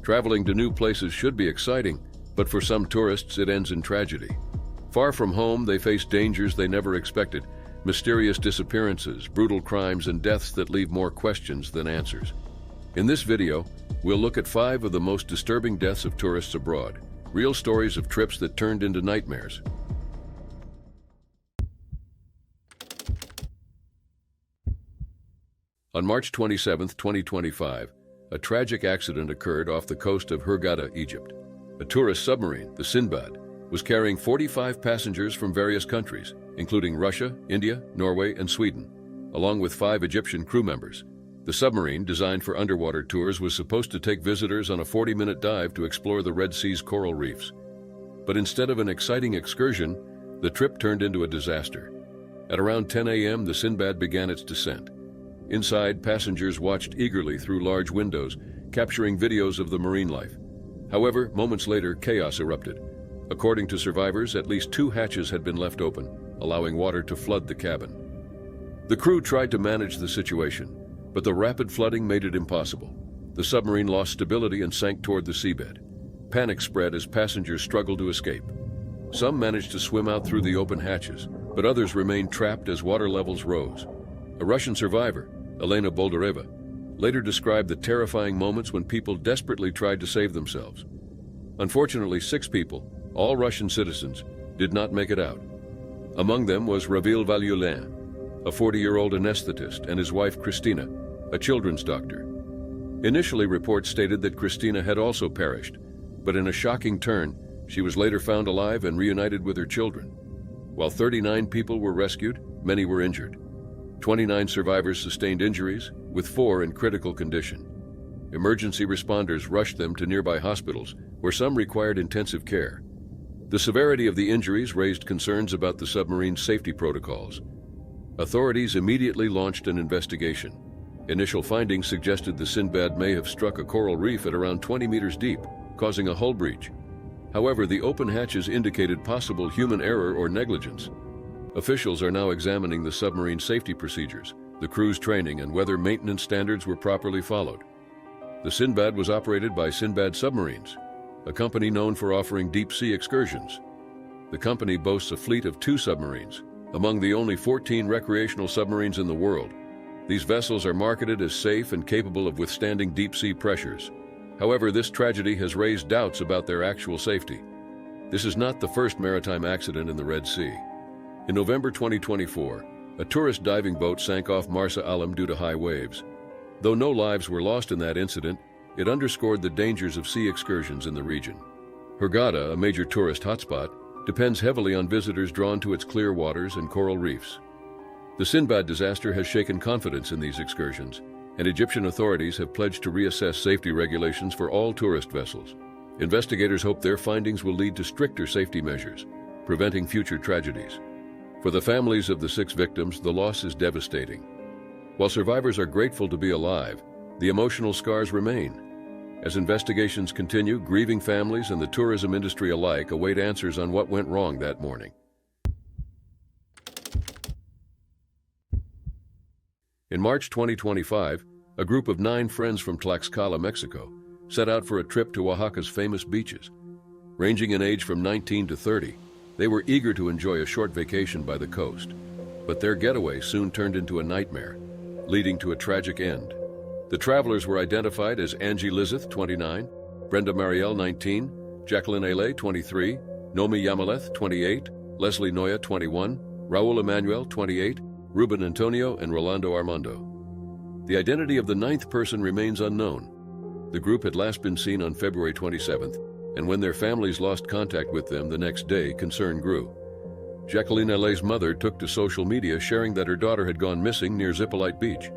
Traveling to new places should be exciting, but for some tourists it ends in tragedy. Far from home, they face dangers they never expected, mysterious disappearances, brutal crimes, and deaths that leave more questions than answers. In this video, we'll look at 5 of the most disturbing deaths of tourists abroad, real stories of trips that turned into nightmares. On March 27, 2025, a tragic accident occurred off the coast of Hurghada, Egypt. A tourist submarine, the Sinbad, was carrying 45 passengers from various countries, including Russia, India, Norway, and Sweden, along with 5 Egyptian crew members. The submarine, designed for underwater tours, was supposed to take visitors on a 40-minute dive to explore the Red Sea's coral reefs. But instead of an exciting excursion, the trip turned into a disaster. At around 10 a.m., the Sinbad began its descent. Inside, passengers watched eagerly through large windows, capturing videos of the marine life. However, moments later, chaos erupted. According to survivors, at least 2 hatches had been left open, allowing water to flood the cabin. The crew tried to manage the situation, but the rapid flooding made it impossible. The submarine lost stability and sank toward the seabed. Panic spread as passengers struggled to escape. Some managed to swim out through the open hatches, but others remained trapped as water levels rose. A Russian survivor, Elena Boldareva, later described the terrifying moments when people desperately tried to save themselves. Unfortunately, 6 people, all Russian citizens, did not make it out. Among them was Ravil Valuelin, a 40-year-old anesthetist, and his wife Christina, a children's doctor. Initially, reports stated that Christina had also perished, but in a shocking turn, she was later found alive and reunited with her children. While 39 people were rescued, many were injured. 29 survivors sustained injuries, with 4 in critical condition. Emergency responders rushed them to nearby hospitals, where some required intensive care. The severity of the injuries raised concerns about the submarine's safety protocols. Authorities immediately launched an investigation. Initial findings suggested the Sinbad may have struck a coral reef at around 20 meters deep, causing a hull breach. However, the open hatches indicated possible human error or negligence. Officials are now examining the submarine safety procedures, the crew's training, and whether maintenance standards were properly followed. The Sinbad was operated by Sinbad Submarines, a company known for offering deep-sea excursions. The company boasts a fleet of 2 submarines, among the only 14 recreational submarines in the world. These vessels are marketed as safe and capable of withstanding deep-sea pressures. However, this tragedy has raised doubts about their actual safety. This is not the first maritime accident in the Red Sea. In November 2024, a tourist diving boat sank off Marsa Alam due to high waves. Though no lives were lost in that incident, it underscored the dangers of sea excursions in the region. Hurghada, a major tourist hotspot, depends heavily on visitors drawn to its clear waters and coral reefs. The Sinbad disaster has shaken confidence in these excursions, and Egyptian authorities have pledged to reassess safety regulations for all tourist vessels. Investigators hope their findings will lead to stricter safety measures, preventing future tragedies. For the families of the 6 victims, the loss is devastating. While survivors are grateful to be alive, the emotional scars remain. As investigations continue, grieving families and the tourism industry alike await answers on what went wrong that morning. In March 2025, a group of 9 friends from Tlaxcala, Mexico, set out for a trip to Oaxaca's famous beaches. Ranging in age from 19 to 30, they were eager to enjoy a short vacation by the coast. But their getaway soon turned into a nightmare, leading to a tragic end. The travelers were identified as Angie Lizeth, 29, Brenda Marielle, 19, Jacqueline Aile, 23, Nomi Yamaleth, 28, Leslie Noya, 21, Raul Emmanuel, 28, Ruben Antonio, and Rolando Armando. The identity of the 9th person remains unknown. The group had last been seen on February 27th, and when their families lost contact with them the next day, concern grew. Jacqueline Aile's mother took to social media sharing that her daughter had gone missing near Zippolite Beach.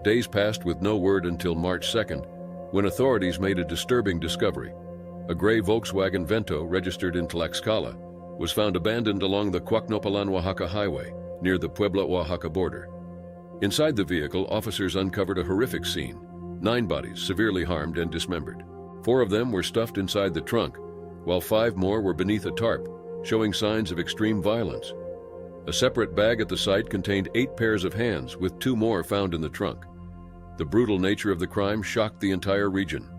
Days passed with no word until March 2nd, when authorities made a disturbing discovery. A gray Volkswagen Vento registered in Tlaxcala was found abandoned along the Cuacnopalan-Oaxaca highway, near the Puebla-Oaxaca border. Inside the vehicle, officers uncovered a horrific scene: 9 bodies severely harmed and dismembered. 4 of them were stuffed inside the trunk, while 5 more were beneath a tarp, showing signs of extreme violence. A separate bag at the site contained 8 pairs of hands, with 2 more found in the trunk. The brutal nature of the crime shocked the entire region.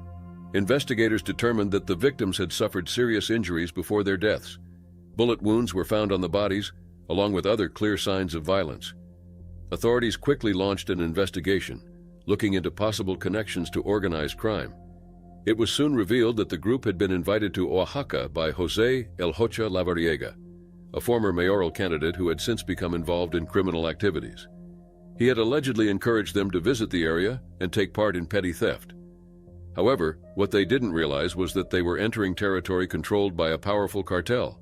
Investigators determined that the victims had suffered serious injuries before their deaths. Bullet wounds were found on the bodies, along with other clear signs of violence. Authorities quickly launched an investigation, looking into possible connections to organized crime. It was soon revealed that the group had been invited to Oaxaca by José El Hocha Lavariega, a former mayoral candidate who had since become involved in criminal activities. He had allegedly encouraged them to visit the area and take part in petty theft. However, what they didn't realize was that they were entering territory controlled by a powerful cartel,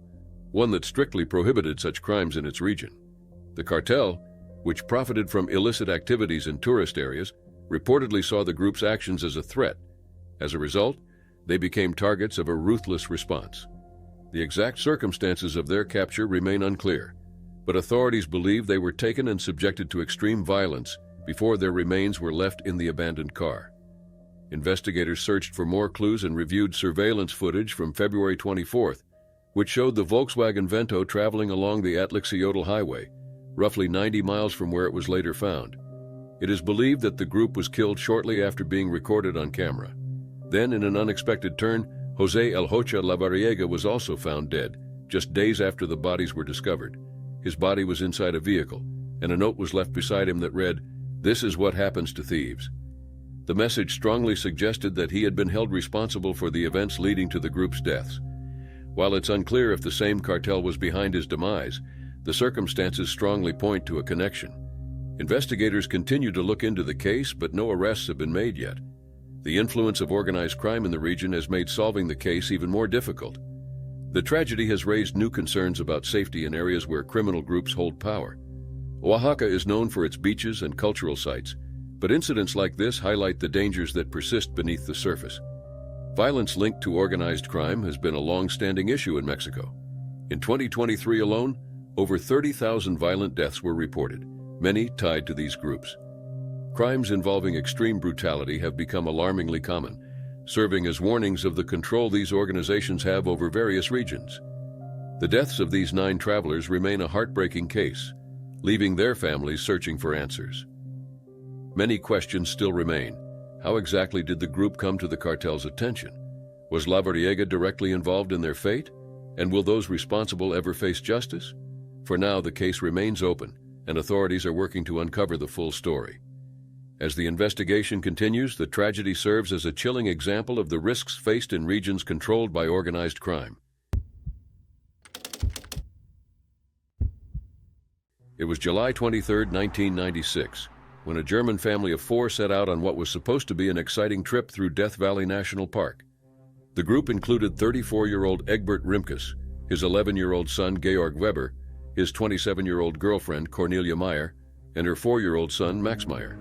one that strictly prohibited such crimes in its region. The cartel, which profited from illicit activities in tourist areas, reportedly saw the group's actions as a threat. As a result, they became targets of a ruthless response. The exact circumstances of their capture remain unclear, but authorities believe they were taken and subjected to extreme violence before their remains were left in the abandoned car. Investigators searched for more clues and reviewed surveillance footage from February 24th, which showed the Volkswagen Vento traveling along the Atlixiotl Highway, roughly 90 miles from where it was later found. It is believed that the group was killed shortly after being recorded on camera. Then, in an unexpected turn, José El Hocha Lavariega was also found dead, just days after the bodies were discovered. His body was inside a vehicle, and a note was left beside him that read, "This is what happens to thieves." The message strongly suggested that he had been held responsible for the events leading to the group's deaths. While it's unclear if the same cartel was behind his demise, the circumstances strongly point to a connection. Investigators continue to look into the case, but no arrests have been made yet. The influence of organized crime in the region has made solving the case even more difficult. The tragedy has raised new concerns about safety in areas where criminal groups hold power. Oaxaca is known for its beaches and cultural sites, but incidents like this highlight the dangers that persist beneath the surface. Violence linked to organized crime has been a long-standing issue in Mexico. In 2023 alone, over 30,000 violent deaths were reported, many tied to these groups. Crimes involving extreme brutality have become alarmingly common, serving as warnings of the control these organizations have over various regions. The deaths of these 9 travelers remain a heartbreaking case, leaving their families searching for answers. Many questions still remain. How exactly did the group come to the cartel's attention? Was Lavariega directly involved in their fate? And will those responsible ever face justice? For now, the case remains open, and authorities are working to uncover the full story. As the investigation continues, the tragedy serves as a chilling example of the risks faced in regions controlled by organized crime. It was July 23, 1996, when a German family of 4 set out on what was supposed to be an exciting trip through Death Valley National Park. The group included 34-year-old Egbert Rimkus, his 11-year-old son Georg Weber, his 27-year-old girlfriend Cornelia Meyer, and her 4-year-old son Max Meyer.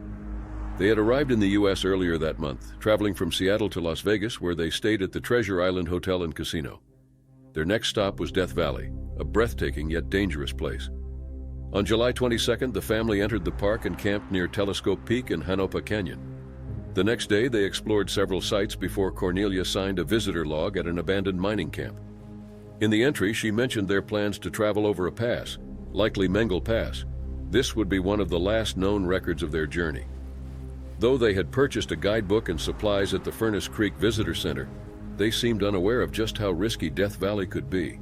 They had arrived in the U.S. earlier that month, traveling from Seattle to Las Vegas, where they stayed at the Treasure Island Hotel and Casino. Their next stop was Death Valley, a breathtaking yet dangerous place. On July 22nd, the family entered the park and camped near Telescope Peak and Hanopa Canyon. The next day, they explored several sites before Cornelia signed a visitor log at an abandoned mining camp. In the entry, she mentioned their plans to travel over a pass, likely Mengel Pass. This would be one of the last known records of their journey. Though they had purchased a guidebook and supplies at the Furnace Creek Visitor Center, they seemed unaware of just how risky Death Valley could be.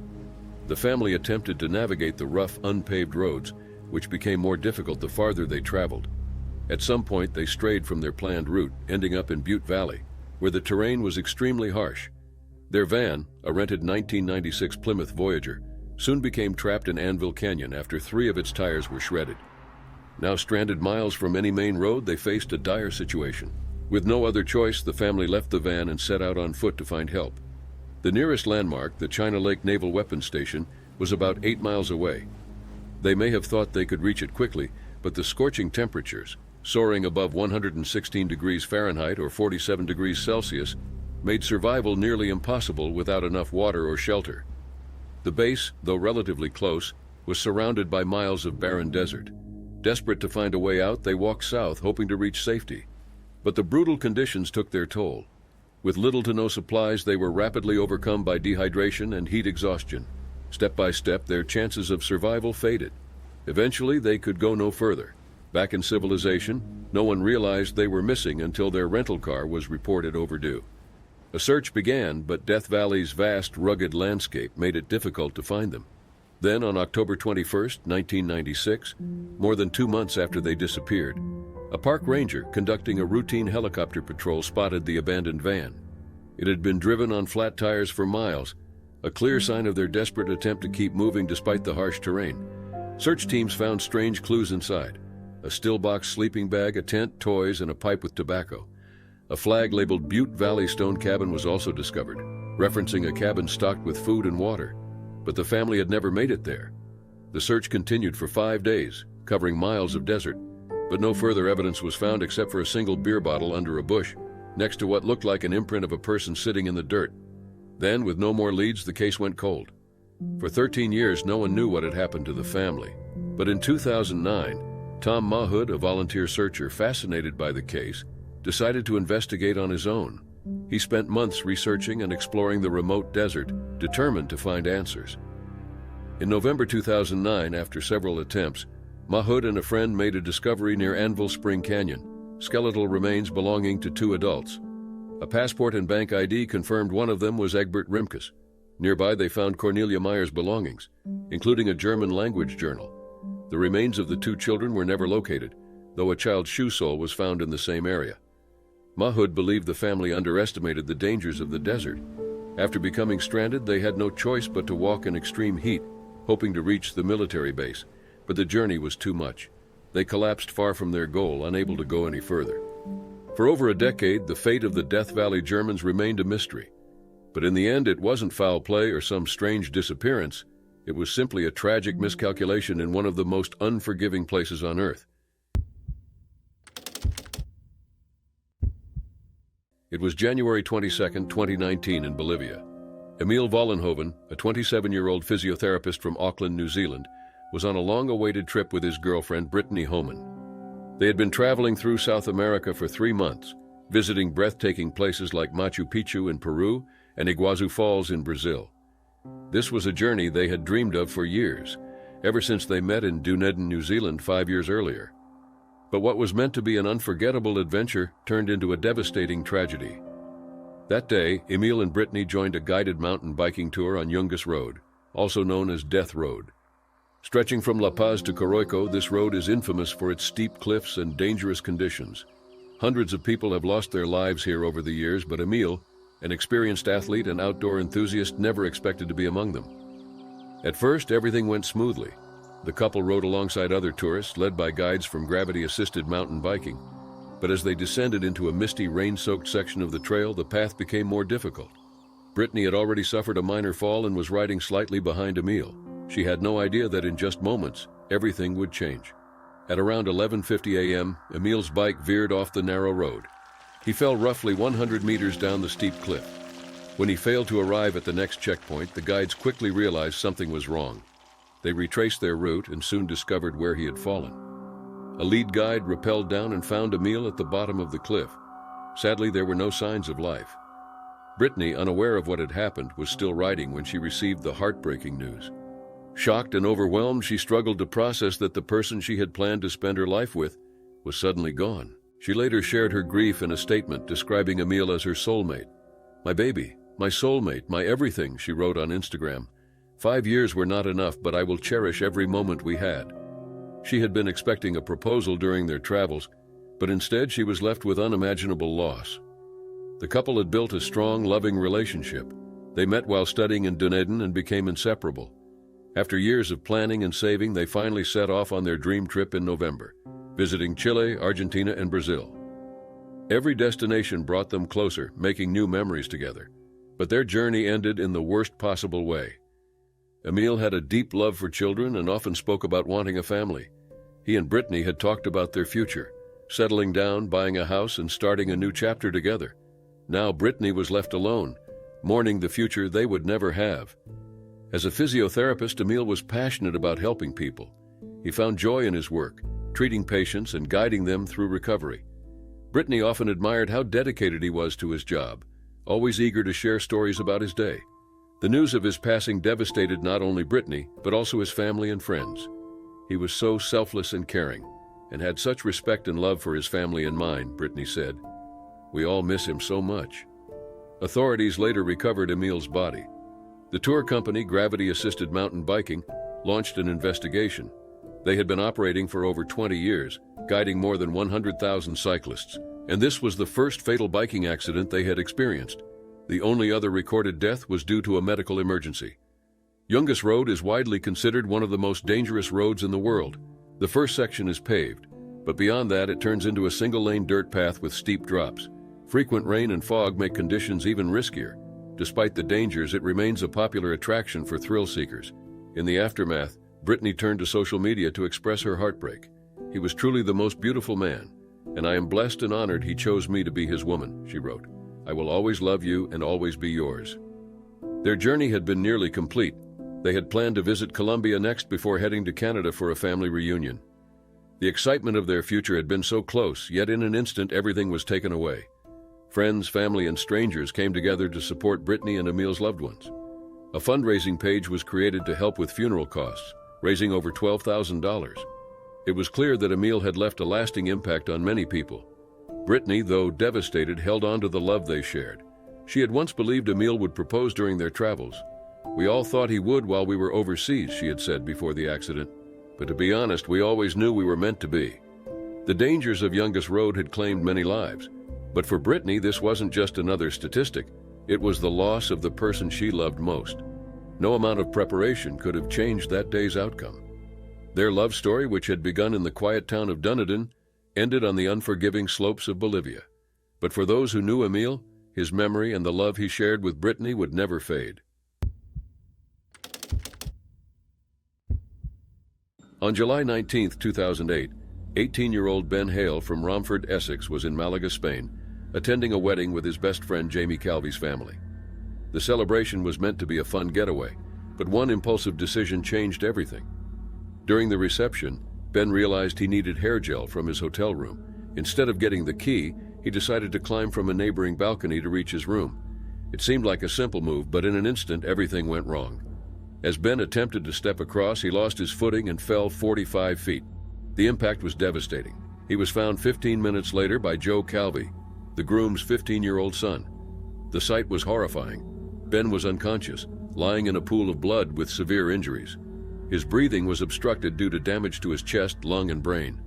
The family attempted to navigate the rough, unpaved roads, which became more difficult the farther they traveled. At some point, they strayed from their planned route, ending up in Butte Valley, where the terrain was extremely harsh. Their van, a rented 1996 Plymouth Voyager, soon became trapped in Anvil Canyon after 3 of its tires were shredded. Now stranded miles from any main road, they faced a dire situation. With no other choice, the family left the van and set out on foot to find help. The nearest landmark, the China Lake Naval Weapons Station, was about 8 miles away. They may have thought they could reach it quickly, but the scorching temperatures, soaring above 116 degrees Fahrenheit or 47 degrees Celsius, made survival nearly impossible without enough water or shelter. The base, though relatively close, was surrounded by miles of barren desert. Desperate to find a way out, they walked south, hoping to reach safety. But the brutal conditions took their toll. With little to no supplies, they were rapidly overcome by dehydration and heat exhaustion. Step by step, their chances of survival faded. Eventually, they could go no further. Back in civilization, no one realized they were missing until their rental car was reported overdue. A search began, but Death Valley's vast, rugged landscape made it difficult to find them. Then, on October 21st, 1996, more than 2 months after they disappeared, a park ranger conducting a routine helicopter patrol spotted the abandoned van. It had been driven on flat tires for miles, a clear sign of their desperate attempt to keep moving despite the harsh terrain. Search teams found strange clues inside: a stillbox sleeping bag, a tent, toys, and a pipe with tobacco. A flag labeled Butte Valley Stone Cabin was also discovered, referencing a cabin stocked with food and water. But the family had never made it there. The search continued for 5 days, covering miles of desert, but no further evidence was found except for a single beer bottle under a bush, next to what looked like an imprint of a person sitting in the dirt. Then, with no more leads, the case went cold. For 13 years, no one knew what had happened to the family. But in 2009, Tom Mahood, a volunteer searcher fascinated by the case, decided to investigate on his own. He spent months researching and exploring the remote desert, determined to find answers. In November 2009, after several attempts, Mahood and a friend made a discovery near Anvil Spring Canyon: skeletal remains belonging to 2 adults. A passport and bank ID confirmed one of them was Egbert Rimkus. Nearby, they found Cornelia Meyer's belongings, including a German language journal. The remains of the 2 children were never located, though a child's shoe sole was found in the same area. Mahood believed the family underestimated the dangers of the desert. After becoming stranded, they had no choice but to walk in extreme heat, hoping to reach the military base, but the journey was too much. They collapsed far from their goal, unable to go any further. For over a decade, the fate of the Death Valley Germans remained a mystery. But in the end, it wasn't foul play or some strange disappearance. It was simply a tragic miscalculation in one of the most unforgiving places on Earth. It was January 22, 2019 in Bolivia. Emil Vollenhoven, a 27-year-old physiotherapist from Auckland, New Zealand, was on a long-awaited trip with his girlfriend, Brittany Homan. They had been traveling through South America for 3 months, visiting breathtaking places like Machu Picchu in Peru and Iguazu Falls in Brazil. This was a journey they had dreamed of for years, ever since they met in Dunedin, New Zealand 5 years earlier. But what was meant to be an unforgettable adventure turned into a devastating tragedy. That day, Emil and Brittany joined a guided mountain biking tour on Yungas Road, also known as Death Road. Stretching from La Paz to Coroico, this road is infamous for its steep cliffs and dangerous conditions. Hundreds of people have lost their lives here over the years, but Emil, an experienced athlete and outdoor enthusiast, never expected to be among them. At first, everything went smoothly. The couple rode alongside other tourists, led by guides from gravity-assisted mountain biking. But as they descended into a misty, rain-soaked section of the trail, the path became more difficult. Brittany had already suffered a minor fall and was riding slightly behind Emil. She had no idea that in just moments, everything would change. At around 11:50 a.m., Emil's bike veered off the narrow road. He fell roughly 100 meters down the steep cliff. When he failed to arrive at the next checkpoint, the guides quickly realized something was wrong. They retraced their route and soon discovered where he had fallen. A lead guide rappelled down and found Emil at the bottom of the cliff. Sadly, there were no signs of life. Brittany, unaware of what had happened, was still riding when she received the heartbreaking news. Shocked and overwhelmed, she struggled to process that the person she had planned to spend her life with was suddenly gone. She later shared her grief in a statement describing Emil as her soulmate. "My baby, my soulmate, my everything," she wrote on Instagram. 5 years were not enough, but I will cherish every moment we had. She had been expecting a proposal during their travels, but instead she was left with unimaginable loss. The couple had built a strong, loving relationship. They met while studying in Dunedin and became inseparable. After years of planning and saving, they finally set off on their dream trip in November, visiting Chile, Argentina, and Brazil. Every destination brought them closer, making new memories together. But their journey ended in the worst possible way. Emil had a deep love for children and often spoke about wanting a family. He and Brittany had talked about their future, settling down, buying a house, and starting a new chapter together. Now Brittany was left alone, mourning the future they would never have. As a physiotherapist, Emil was passionate about helping people. He found joy in his work, treating patients and guiding them through recovery. Brittany often admired how dedicated he was to his job, always eager to share stories about his day. The news of his passing devastated not only Brittany, but also his family and friends. He was so selfless and caring, and had such respect and love for his family and mine, Brittany said. "We all miss him so much." Authorities later recovered Emil's body. The tour company, Gravity Assisted Mountain Biking, launched an investigation. They had been operating for over 20 years, guiding more than 100,000 cyclists, and this was the first fatal biking accident they had experienced. The only other recorded death was due to a medical emergency. Youngus Road is widely considered one of the most dangerous roads in the world. The first section is paved, but beyond that it turns into a single-lane dirt path with steep drops. Frequent rain and fog make conditions even riskier. Despite the dangers, it remains a popular attraction for thrill seekers. In the aftermath, Brittany turned to social media to express her heartbreak. "He was truly the most beautiful man, and I am blessed and honored he chose me to be his woman," she wrote. "I will always love you and always be yours." Their journey had been nearly complete. They had planned to visit Colombia next before heading to Canada for a family reunion. The excitement of their future had been so close, yet in an instant everything was taken away. Friends, family, and strangers came together to support Brittany and Emil's loved ones. A fundraising page was created to help with funeral costs, raising over $12,000. It was clear that Emil had left a lasting impact on many people. Brittany, though devastated, held on to the love they shared. She had once believed Emil would propose during their travels. "We all thought he would while we were overseas," she had said before the accident. "But to be honest, we always knew we were meant to be." The dangers of Youngus Road had claimed many lives. But for Brittany, this wasn't just another statistic. It was the loss of the person she loved most. No amount of preparation could have changed that day's outcome. Their love story, which had begun in the quiet town of Dunedin, ended on the unforgiving slopes of Bolivia. But for those who knew Emil, his memory and the love he shared with Brittany would never fade. On July 19, 2008, 18-year-old Ben Hale from Romford, Essex, was in Malaga, Spain, attending a wedding with his best friend Jamie Calvi's family. The celebration was meant to be a fun getaway, but one impulsive decision changed everything. During the reception, Ben realized he needed hair gel from his hotel room. Instead of getting the key, he decided to climb from a neighboring balcony to reach his room. It seemed like a simple move, but in an instant everything went wrong. As Ben attempted to step across, he lost his footing and fell 45 feet. The impact was devastating. He was found 15 minutes later by Joe Calvi, the groom's 15-year-old son. The sight was horrifying. Ben was unconscious, lying in a pool of blood with severe injuries. His breathing was obstructed due to damage to his chest, lung, and brain.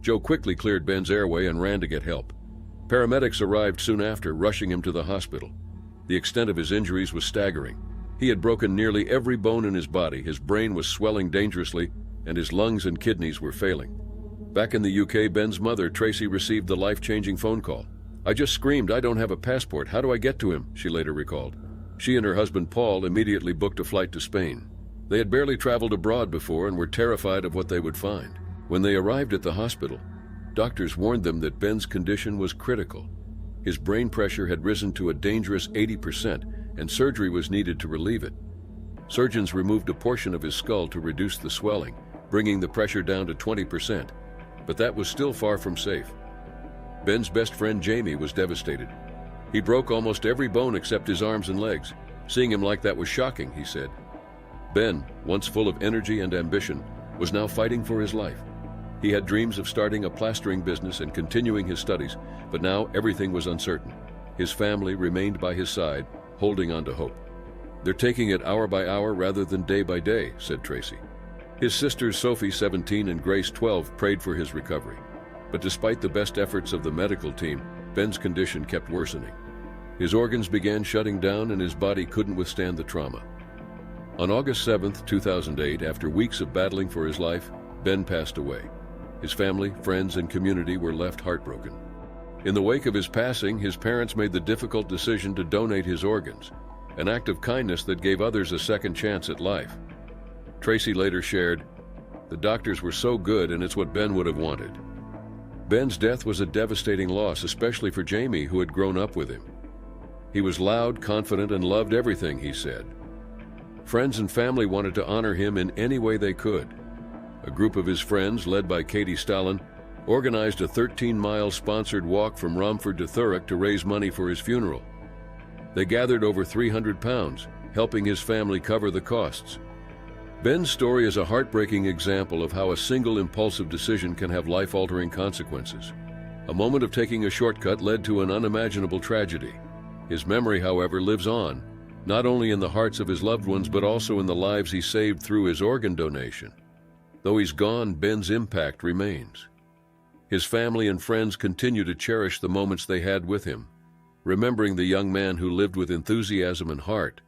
Joe quickly cleared Ben's airway and ran to get help. Paramedics arrived soon after, rushing him to the hospital. The extent of his injuries was staggering. He had broken nearly every bone in his body, his brain was swelling dangerously, and his lungs and kidneys were failing. Back in the UK, Ben's mother, Tracy, received the life-changing phone call. "I just screamed, 'I don't have a passport. How do I get to him?' she later recalled. She and her husband, Paul, immediately booked a flight to Spain. They had barely traveled abroad before and were terrified of what they would find. When they arrived at the hospital, doctors warned them that Ben's condition was critical. His brain pressure had risen to a dangerous 80%, and surgery was needed to relieve it. Surgeons removed a portion of his skull to reduce the swelling, bringing the pressure down to 20%. But that was still far from safe. Ben's best friend Jamie was devastated. He broke almost every bone except his arms and legs. Seeing him like that was shocking, he said. Ben, once full of energy and ambition, was now fighting for his life. He had dreams of starting a plastering business and continuing his studies, but now everything was uncertain. His family remained by his side, holding on to hope. "They're taking it hour by hour rather than day by day," said Tracy. His sisters Sophie, 17, and Grace, 12, prayed for his recovery. But despite the best efforts of the medical team, Ben's condition kept worsening. His organs began shutting down and his body couldn't withstand the trauma. On August 7, 2008, after weeks of battling for his life, Ben passed away. His family, friends, and community were left heartbroken. In the wake of his passing, his parents made the difficult decision to donate his organs, an act of kindness that gave others a second chance at life. Tracy later shared, "The doctors were so good, and it's what Ben would have wanted." Ben's death was a devastating loss, especially for Jamie, who had grown up with him. He was loud, confident, and loved everything he said. Friends and family wanted to honor him in any way they could. A group of his friends, led by Katie Stalin, organized a 13-mile sponsored walk from Romford to Thurrock to raise money for his funeral. They gathered over £300, helping his family cover the costs. Ben's story is a heartbreaking example of how a single impulsive decision can have life-altering consequences. A moment of taking a shortcut led to an unimaginable tragedy. His memory, however, lives on, not only in the hearts of his loved ones but also in the lives he saved through his organ donation. Though he's gone, Ben's impact remains. His family and friends continue to cherish the moments they had with him, remembering the young man who lived with enthusiasm and heart